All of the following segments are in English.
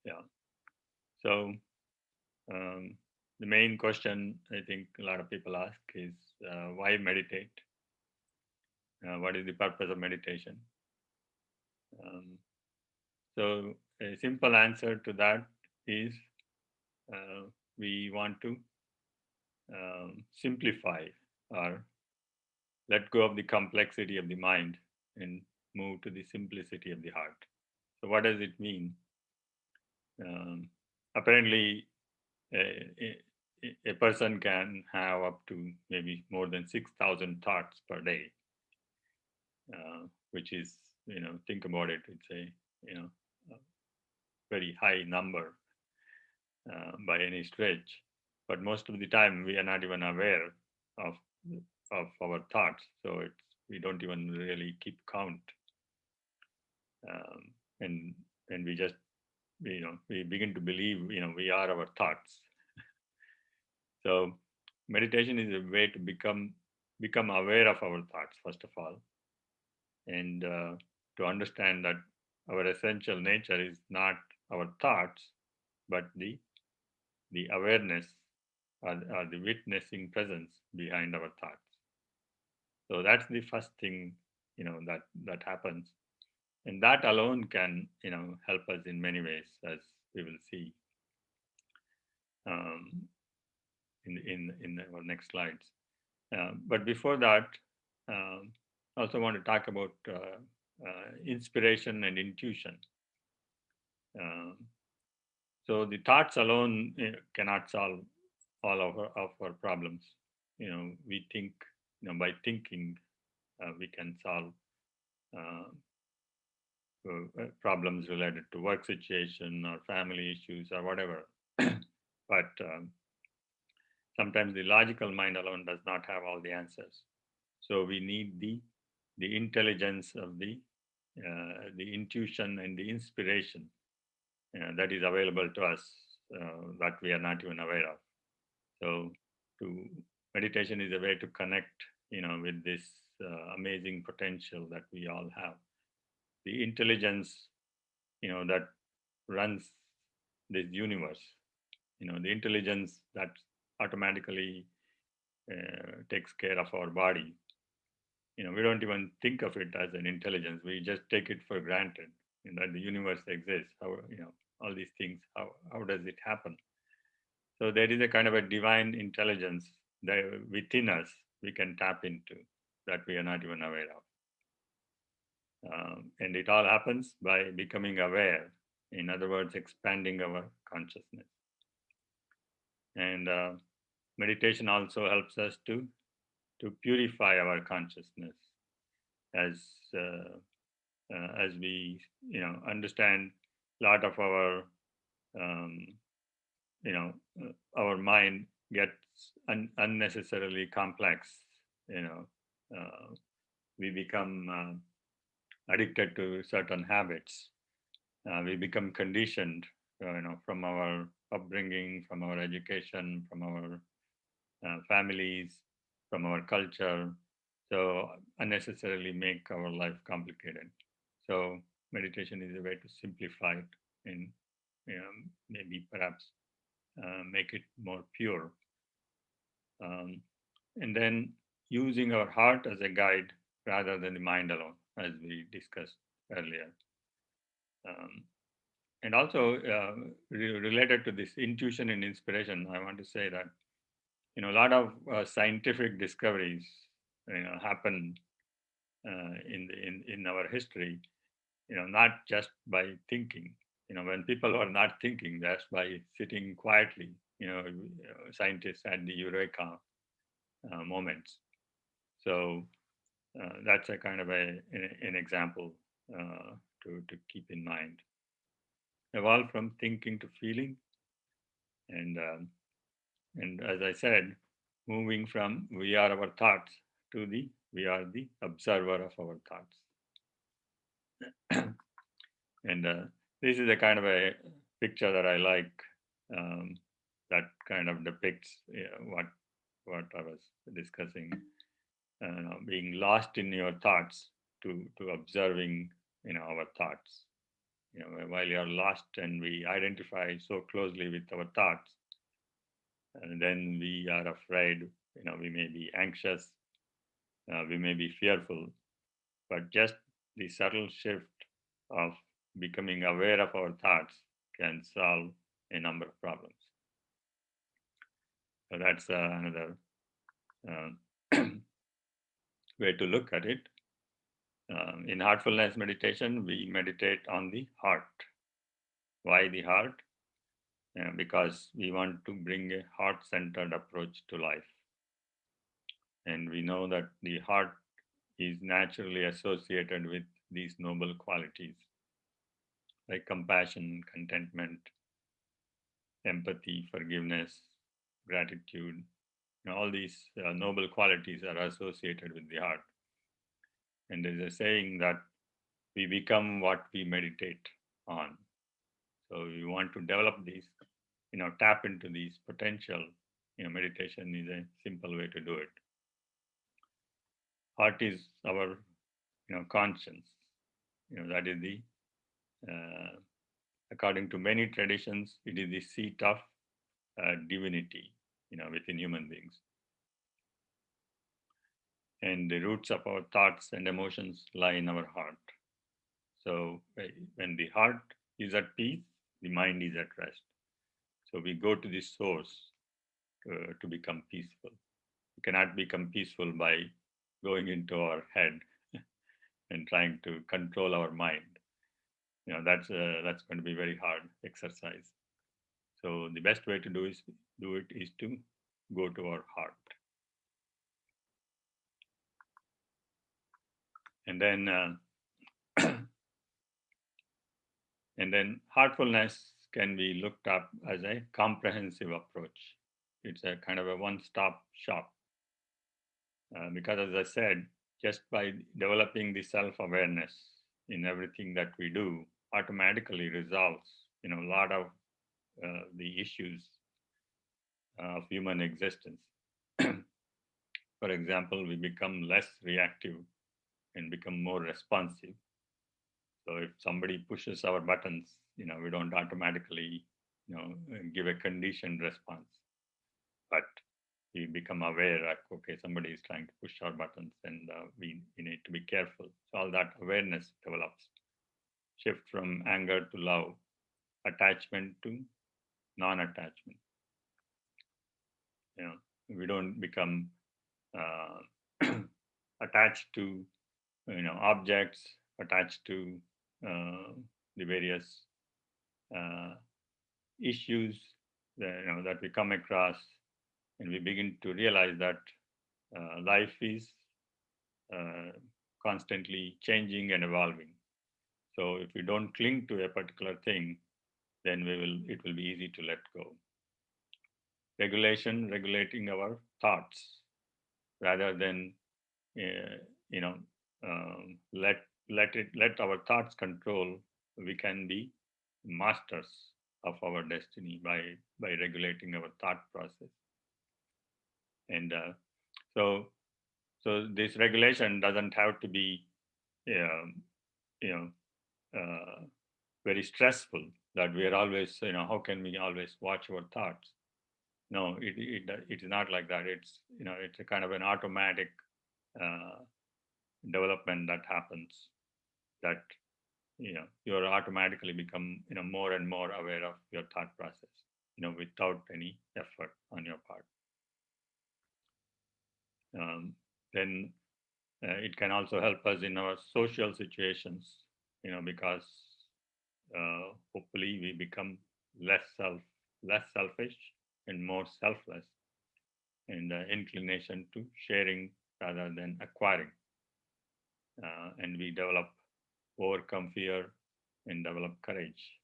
Yeah. So um, the main question I think a lot of people ask is why meditate? What is the purpose of meditation? Um, so a simple answer to that is uh, we want to simplify or let go of the complexity of the mind and move to the simplicity of the heart. So, what does it mean? Um, Apparently, a person can have up to maybe more than 6,000 thoughts per day, which is, think about it, it's a very high number by any stretch. But most of the time, we are not even aware of our thoughts, so we don't even really keep count, um, and we just we begin to believe we are our thoughts. So meditation is a way to become aware of our thoughts first of all, and to understand that our essential nature is not our thoughts, but the awareness, or the witnessing presence behind our thoughts. So that's the first thing that happens, and that alone can help us in many ways, as we will see um, in our next slides. But before that, um, I also want to talk about inspiration and intuition. Um, so the thoughts alone cannot solve all of our problems. We think, by thinking, we can solve uh, problems related to work situation or family issues or whatever. But sometimes the logical mind alone does not have all the answers. So we need the intelligence of the intuition and the inspiration that is available to us, that we are not even aware of. So to meditation is a way to connect, with this amazing potential that we all have. The intelligence, that runs this universe. The intelligence that automatically takes care of our body. We don't even think of it as an intelligence. We just take it for granted, that the universe exists. How, all these things, how does it happen? So there is a kind of a divine intelligence that within us we can tap into, that we are not even aware of. And it all happens by becoming aware. In other words, expanding our consciousness. And meditation also helps us to purify our consciousness, as uh, as we understand a lot of our um, you know our mind gets unnecessarily complex. you know we become addicted to certain habits. We become conditioned, from our upbringing, from our education, from our families, from our culture. So unnecessarily make our life complicated. So meditation is a way to simplify it and maybe perhaps make it more pure. Um, and then using our heart as a guide rather than the mind alone, as we discussed earlier. Um, and also related to this intuition and inspiration, I want to say that a lot of scientific discoveries happen in our history, not just by thinking. When people are not thinking, that's by sitting quietly. Scientists had the eureka moments. So that's a kind of an example to keep in mind. Evolve from thinking to feeling, and as I said, moving from we are our thoughts to the we are the observer of our thoughts. And this is a kind of a picture that I like, um, that kind of depicts what I was discussing, being lost in your thoughts to observing our thoughts. while you're lost and we identify so closely with our thoughts, and then we are afraid, we may be anxious, we may be fearful, but just the subtle shift of becoming aware of our thoughts can solve a number of problems. So that's another uh, way to look at it. In heartfulness meditation, we meditate on the heart. Why the heart? Because we want to bring a heart centered approach to life. And we know that the heart is naturally associated with these noble qualities like compassion, contentment, empathy, forgiveness, gratitude. All these noble qualities are associated with the heart. And there's a saying that we become what we meditate on. So we want to develop these, tap into these potential. Meditation is a simple way to do it. Heart is our, conscience. That is the, uh, according to many traditions, it is the seat of divinity, within human beings. And the roots of our thoughts and emotions lie in our heart. So when the heart is at peace, the mind is at rest. So we go to the source to become peaceful. We cannot become peaceful by going into our head and trying to control our mind. That's going to be very hard exercise. So the best way to do it is to go to our heart, and then and then heartfulness can be looked up as a comprehensive approach. It's a kind of a one-stop shop because, as I said, just by developing the self-awareness in everything that we do, automatically resolves a lot of the issues of human existence. For example, we become less reactive and become more responsive. So if somebody pushes our buttons, we don't automatically, give a conditioned response, but we become aware that okay, somebody is trying to push our buttons, and we need to be careful. So all that awareness develops. Shift from anger to love, attachment to non-attachment. You know, we don't become attached to objects, attached to uh, the various uh, issues that we come across, and we begin to realize that life is uh, constantly changing and evolving. So if we don't cling to a particular thing, then it will be easy to let go. Regulating our thoughts rather than uh, you know let our thoughts control. We can be masters of our destiny by regulating our thought process. And so so this regulation doesn't have to be um, you know uh, very stressful, that we are always, how can we always watch our thoughts. No, it is not like that. It's a kind of an automatic uh, development that happens, that you're automatically become more and more aware of your thought process, without any effort on your part. Then it can also help us in our social situations, because hopefully we become less selfish and more selfless, and inclination to sharing rather than acquiring, and we overcome fear and develop courage.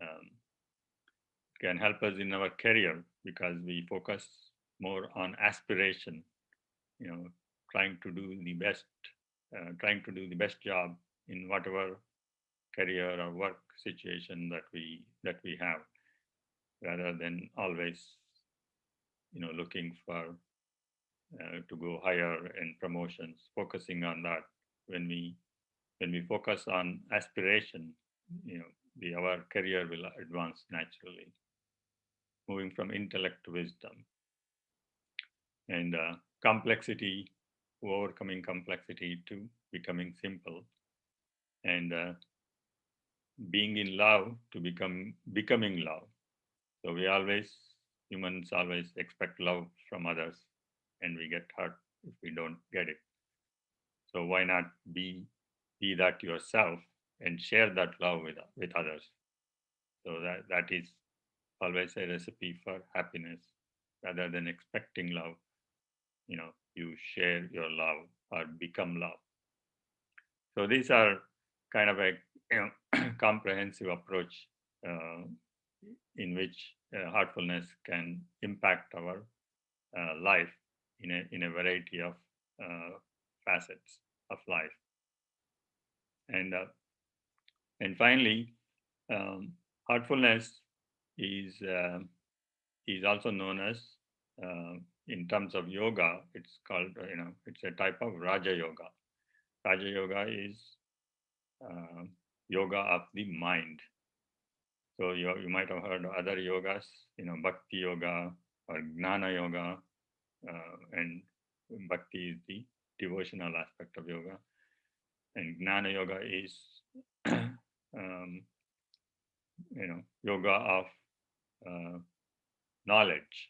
Um, can help us in our career because we focus more on aspiration, you know, trying to do the best, trying to do the best job in whatever career or work situation that we have, rather than always, looking for to go higher in promotions, focusing on that. When we when we focus on aspiration, our career will advance naturally, moving from intellect to wisdom. And complexity, overcoming complexity to becoming simple, and being in love to becoming love. So humans always expect love from others, and we get hurt if we don't get it. So why not be that yourself and share that love with others? So that is always a recipe for happiness. Rather than expecting love, you share your love or become love. So these are kind of a comprehensive approach uh, in which heartfulness can impact our life in a variety of uh, facets of life. And uh, and finally, heartfulness is is also known as, uh, in terms of yoga, it's called, it's a type of Raja Yoga. Raja Yoga is uh, yoga of the mind. So you might have heard other yogas, Bhakti Yoga or Gnana Yoga, and Bhakti is the devotional aspect of yoga, and Gnana Yoga is, yoga of uh, knowledge,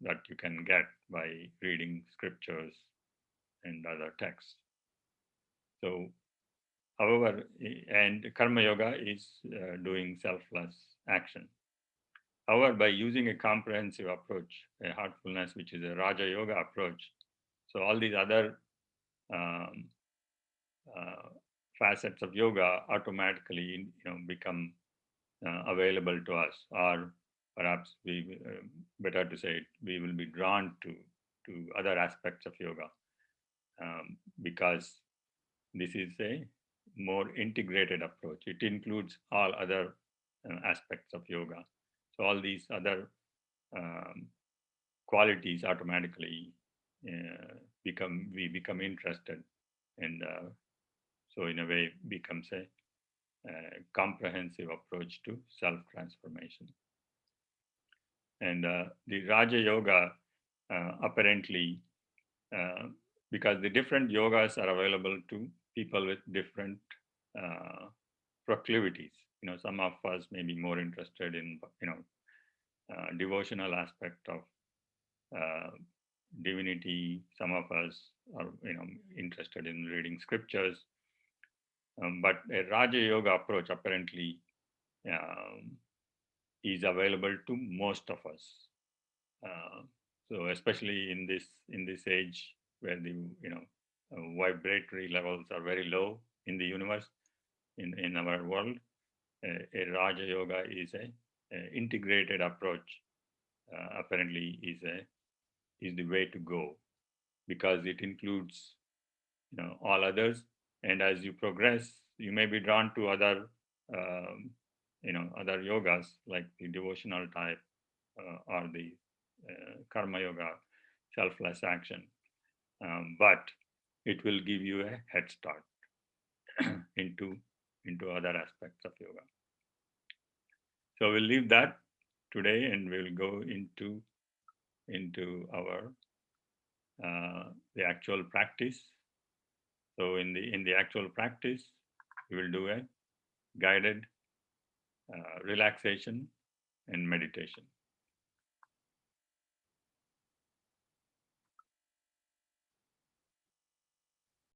that you can get by reading scriptures and other texts. So, however, and Karma Yoga is doing selfless action. However, by using a comprehensive approach, a heartfulness, which is a Raja Yoga approach, so all these other um, uh, facets of yoga automatically, become available to us, or perhaps better to say it, we will be drawn to other aspects of yoga, because this is a more integrated approach. It includes all other aspects of yoga. So all these other um, qualities automatically we become interested, and so in a way becomes a comprehensive approach to self transformation. And the Raja Yoga, apparently, uh, because the different yogas are available to people with different uh, proclivities. Some of us may be more interested in, devotional aspect of uh, divinity. Some of us are, interested in reading scriptures. But a Raja Yoga approach apparently um, is available to most of us. Uh, so especially in this age where the vibratory levels are very low in the universe, in our world, a Raja Yoga is a integrated approach. Apparently, is the way to go, because it includes all others. And as you progress, you may be drawn to other yogas like the devotional type, or the karma yoga, selfless action. But it will give you a head start into other aspects of yoga. So we'll leave that today, and we'll go into our the actual practice. So in the actual practice, we will do a guided relaxation and meditation.